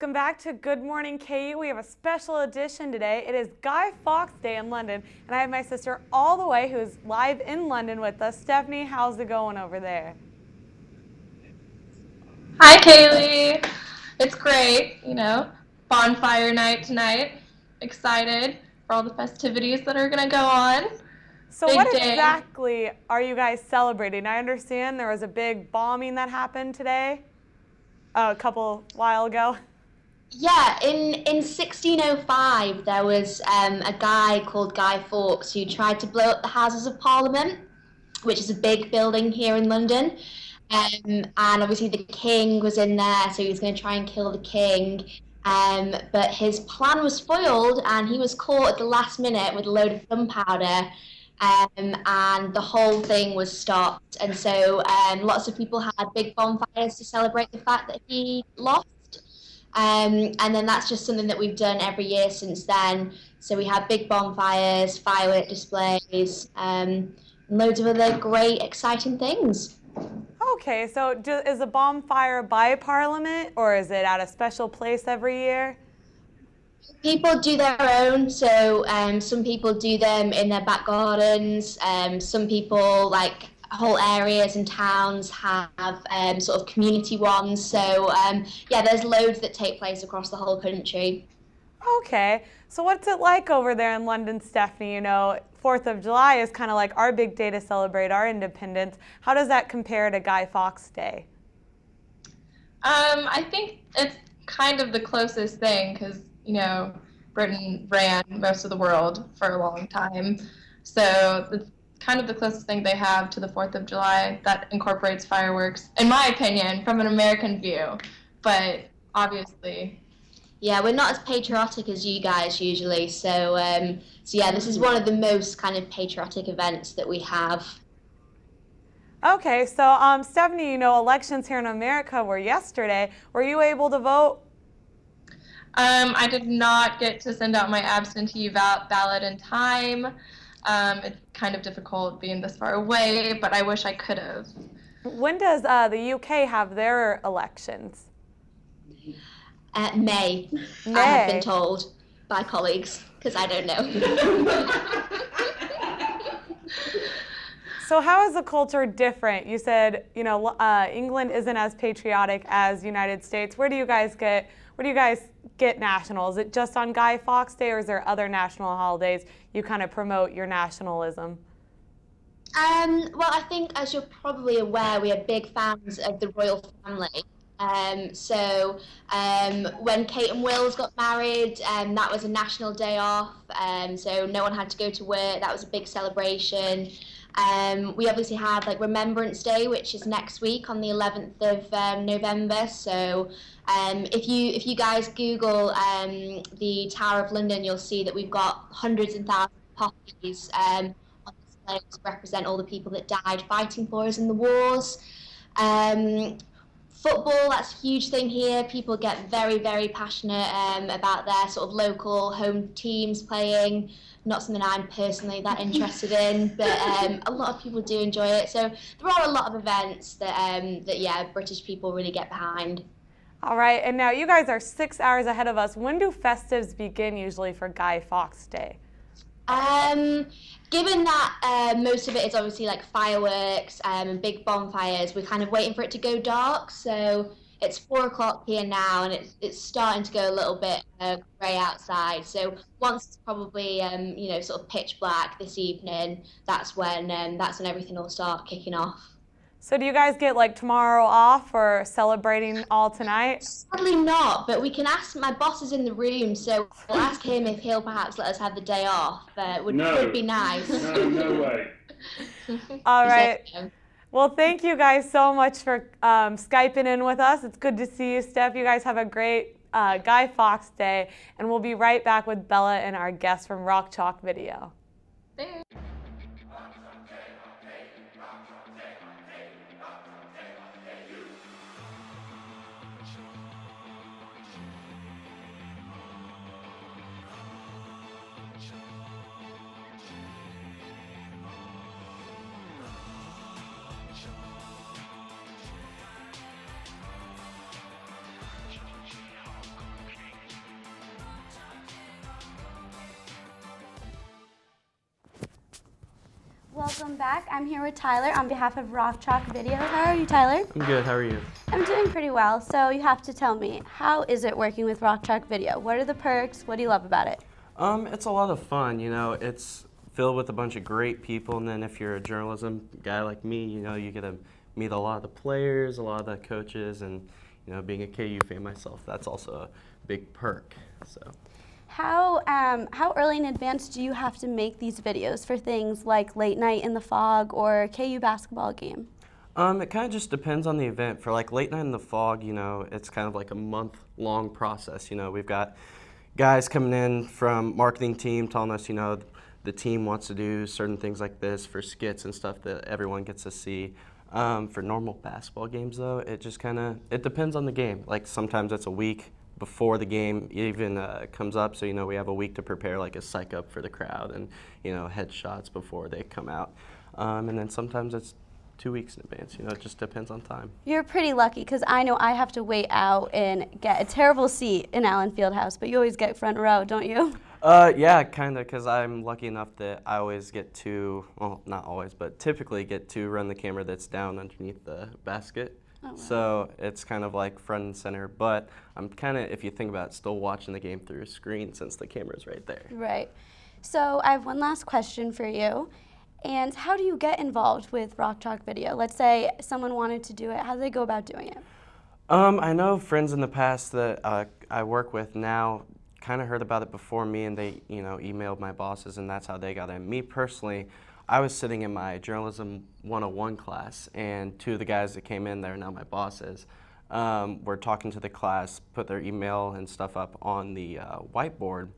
welcome back to Good Morning KU. We have a special edition today. It is Guy Fawkes Day in London, and I have my sister all the way who's live in London with us. Stephanie, how's it going over there? Hi, Kaylee. It's great, bonfire night tonight. Excited for all the festivities that are going to go on. So what exactly are you guys celebrating? I understand there was a big bombing that happened today, a while ago. Yeah, in 1605 there was a guy called Guy Fawkes who tried to blow up the Houses of Parliament, which is a big building here in London. And obviously the king was in there, so he was going to try and kill the king. But his plan was foiled, and he was caught at the last minute with a load of gunpowder. And the whole thing was stopped. And so lots of people had big bonfires to celebrate the fact that he lost. And then that's just something that we've done every year since then. So we have big bonfires, firework displays, and loads of other great, exciting things. Okay, so is a bonfire by Parliament, or is it at a special place every year? People do their own, so some people do them in their back gardens. Some people, like whole areas and towns, have sort of community ones. So yeah, there's loads that take place across the whole country. Okay, so what's it like over there in London, Stephanie? You know, 4th of July is kind of like our big day to celebrate our independence. How does that compare to Guy Fawkes Day? I think it's kind of the closest thing because, Britain ran most of the world for a long time. So it's kind of the closest thing they have to the 4th of July that incorporates fireworks, in my opinion, from an American view. But obviously, yeah, we're not as patriotic as you guys usually. So yeah, this is one of the most kind of patriotic events that we have. Okay, so Stephanie, elections here in America were yesterday. Were you able to vote? I did not get to send out my absentee ballot in time. It's kind of difficult being this far away, but I wish I could have. When does the UK have their elections? May. I have been told by colleagues, because I don't know. So how is the culture different? You said, England isn't as patriotic as United States. Where do you guys get national? Is it just on Guy Fawkes Day, or is there other national holidays you kind of promote your nationalism? Well, I think, as you're probably aware, we are big fans of the royal family. So when Kate and Wills got married, that was a national day off, so no one had to go to work. That was a big celebration. We obviously have Remembrance Day, which is next week on the 11th of November. So if you guys Google the Tower of London, you'll see that we've got hundreds and thousands of poppies on display to represent all the people that died fighting for us in the wars. Football, that's a huge thing here. People get very, very passionate about their sort of local home teams playing. Not something I'm personally that interested in, but a lot of people do enjoy it. So there are a lot of events that yeah, British people really get behind. All right, and now you guys are 6 hours ahead of us. When do festives begin usually for Guy Fawkes Day? Given that most of it is obviously like fireworks and big bonfires, we're kind of waiting for it to go dark. So it's 4 o'clock here now, and it's starting to go a little bit grey outside. So once it's probably sort of pitch black this evening, that's when everything will start kicking off. So do you guys get tomorrow off for celebrating all tonight? Sadly not, but we can ask. My boss is in the room, so we'll ask him if he'll perhaps let us have the day off. Would be nice. No way. All right. Well, thank you guys so much for Skyping in with us. It's good to see you, Steph. You guys have a great Guy Fawkes Day, and we'll be right back with Bella and our guest from Rock Chalk Video. Thanks. Welcome back. I'm here with Tyler on behalf of Rock Chalk Video. How are you, Tyler? I'm good. How are you? I'm doing pretty well. So you have to tell me, how is it working with Rock Chalk Video? What are the perks? What do you love about it? It's a lot of fun. You know, it's filled with a bunch of great people, and then if you're a journalism guy like me, you know, you get to meet a lot of the players, a lot of the coaches, and you know, being a KU fan myself, that's also a big perk. So. How early in advance do you have to make these videos for things like Late Night in the Fog or KU basketball game? It kind of just depends on the event. For like Late Night in the Fog, you know, it's kind of like a month-long process. You know, we've got guys coming in from marketing team telling us, you know, the team wants to do certain things like this for skits and stuff that everyone gets to see. For normal basketball games, though, it just it depends on the game. Like sometimes it's a week before the game even comes up, so you know we have a week to prepare like a psych up for the crowd and you know headshots before they come out, and then sometimes it's 2 weeks in advance. You know, it just depends on time. You're pretty lucky because I know I have to wait out and get a terrible seat in Allen Fieldhouse, but you always get front row, don't you? Yeah, kind of, because I'm lucky enough that I always get to, well, not always, but typically get to run the camera that's down underneath the basket. Oh, wow. So it's kind of like front and center, but I'm kind of, if you think about it, still watching the game through a screen since the camera's right there. Right. So I have one last question for you. And how do you get involved with Rock Chalk Video? Let's say someone wanted to do it. How do they go about doing it? I know friends in the past that I work with now kind of heard about it before me, and they, you know, emailed my bosses, and that's how they got in. Me personally, I was sitting in my Journalism 101 class, and two of the guys that came in there, now my bosses, were talking to the class, put their email and stuff up on the whiteboard,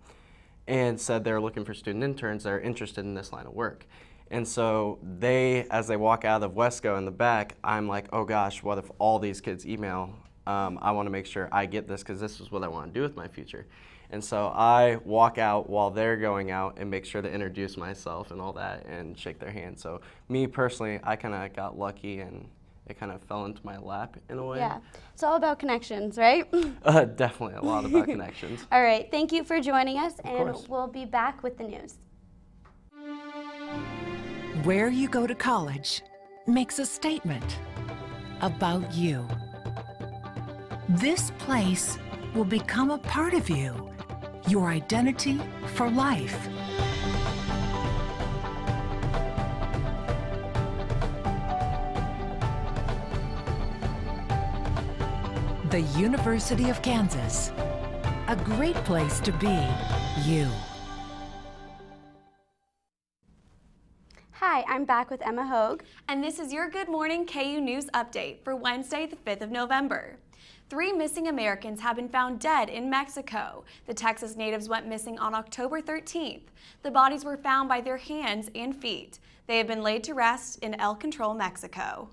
and said they're looking for student interns that are interested in this line of work. And so they, as they walk out of Wesco in the back, I'm like, oh gosh, what if all these kids email? I want to make sure I get this because this is what I want to do with my future. And so I walk out while they're going out and make sure to introduce myself and all that and shake their hand. So me personally, I kind of got lucky and it kind of fell into my lap in a way. Yeah, it's all about connections, right? Definitely a lot about connections. All right, thank you for joining us, and course. we'll be back with the news. Where you go to college makes a statement about you. This place will become a part of you, your identity for life. The University of Kansas, a great place to be you. Hi, I'm back with Emma Hogue. And this is your Good Morning KU News Update for Wednesday, the 5th of November. 3 missing Americans have been found dead in Mexico. The Texas natives went missing on October 13th. The bodies were found by their hands and feet. They have been laid to rest in El Control, Mexico.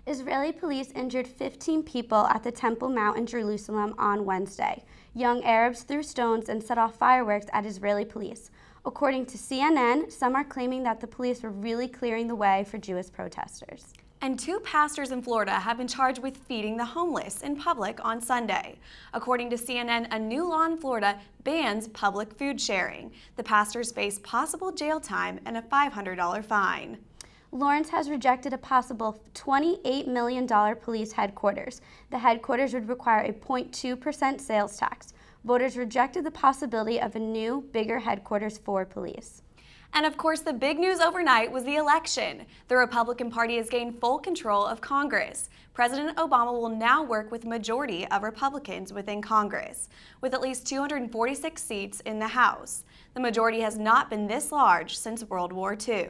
Israeli police injured 15 people at the Temple Mount in Jerusalem on Wednesday. Young Arabs threw stones and set off fireworks at Israeli police. According to CNN, some are claiming that the police were really clearing the way for Jewish protesters. And 2 pastors in Florida have been charged with feeding the homeless in public on Sunday. According to CNN, a new law in Florida bans public food sharing. The pastors face possible jail time and a $500 fine. Lawrence has rejected a possible $28 million police headquarters. The headquarters would require a 0.2% sales tax. Voters rejected the possibility of a new, bigger headquarters for police. And of course, the big news overnight was the election. The Republican Party has gained full control of Congress. President Obama will now work with a majority of Republicans within Congress, with at least 246 seats in the House. The majority has not been this large since World War II.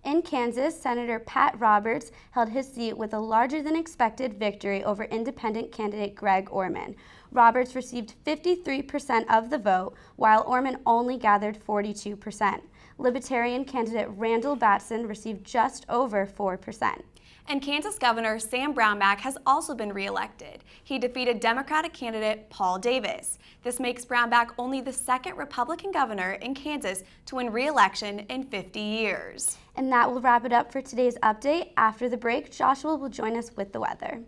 In Kansas, Senator Pat Roberts held his seat with a larger-than-expected victory over independent candidate Greg Orman. Roberts received 53% of the vote, while Orman only gathered 42%. Libertarian candidate Randall Batson received just over 4%. And Kansas Governor Sam Brownback has also been reelected. He defeated Democratic candidate Paul Davis. This makes Brownback only the 2nd Republican governor in Kansas to win re-election in 50 years. And that will wrap it up for today's update. After the break, Joshua will join us with the weather.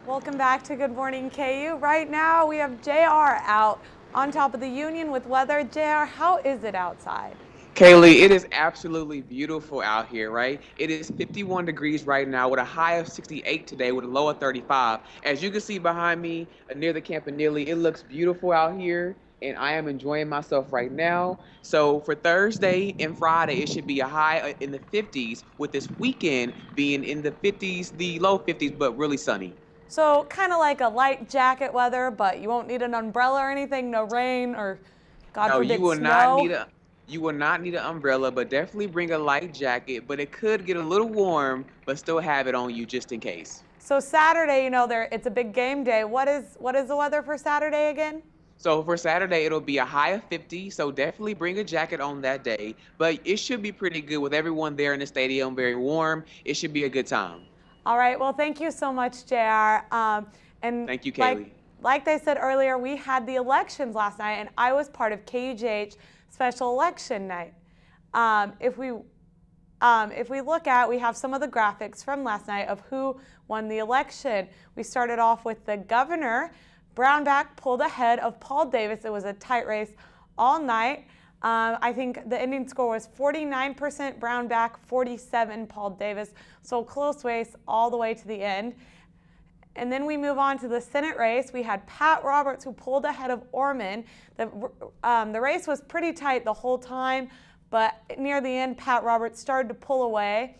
Welcome back to Good Morning KU. Right now we have JR out on top of the Union with weather. JR, how is it outside? Kaylee, it is absolutely beautiful out here, right? It is 51 degrees right now with a high of 68 today with a low of 35. As you can see behind me near the Campanile, it looks beautiful out here and I am enjoying myself right now. So for Thursday and Friday, it should be a high in the 50s with this weekend being in the 50s, the low 50s, but really sunny. So kind of like a light jacket weather, but you won't need an umbrella or anything, no rain or God forbid snow. You will not need an umbrella, but definitely bring a light jacket, but it could get a little warm, but still have it on you just in case. So Saturday, it's a big game day. What is the weather for Saturday again? So for Saturday, it'll be a high of 50, so definitely bring a jacket on that day, but it should be pretty good with everyone there in the stadium, very warm. It should be a good time. All right, well, thank you so much, JR. And thank you, Kaylee. Like they said earlier, we had the elections last night, and I was part of KUJH Special Election Night. If we look at, we have some of the graphics from last night of who won the election. We started off with the governor. Brownback pulled ahead of Paul Davis. It was a tight race all night. I think the ending score was 49% Brownback, 47% Paul Davis. So close race all the way to the end. And then we move on to the Senate race. We had Pat Roberts, who pulled ahead of Orman. The race was pretty tight the whole time, but near the end, Pat Roberts started to pull away.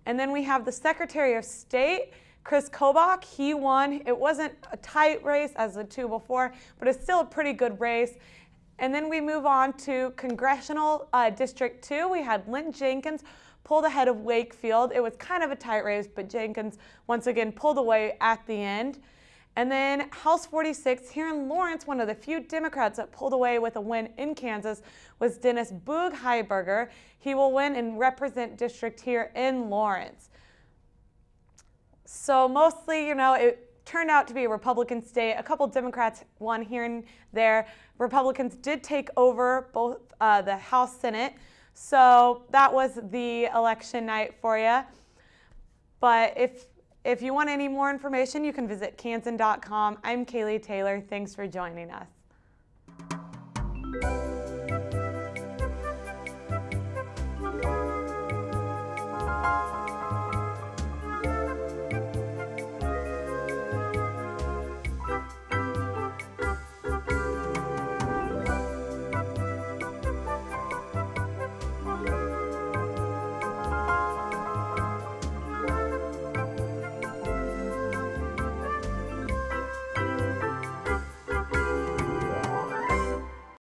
And then we have the Secretary of State, Chris Kobach. He won. It wasn't a tight race as the two before, but it's still a pretty good race. And then we move on to Congressional District 2. We had Lynn Jenkins pulled ahead of Wakefield. It was kind of a tight race, but Jenkins once again pulled away at the end. And then House 46 here in Lawrence, one of the few Democrats that pulled away with a win in Kansas was Dennis Boog Heiberger. He will win and represent district here in Lawrence. So mostly, it turned out to be a Republican state. A couple Democrats won here and there. Republicans did take over both the House, Senate. So that was the election night for you. But if you want any more information, you can visit Kansan.com. I'm Kaylee Taylor. Thanks for joining us.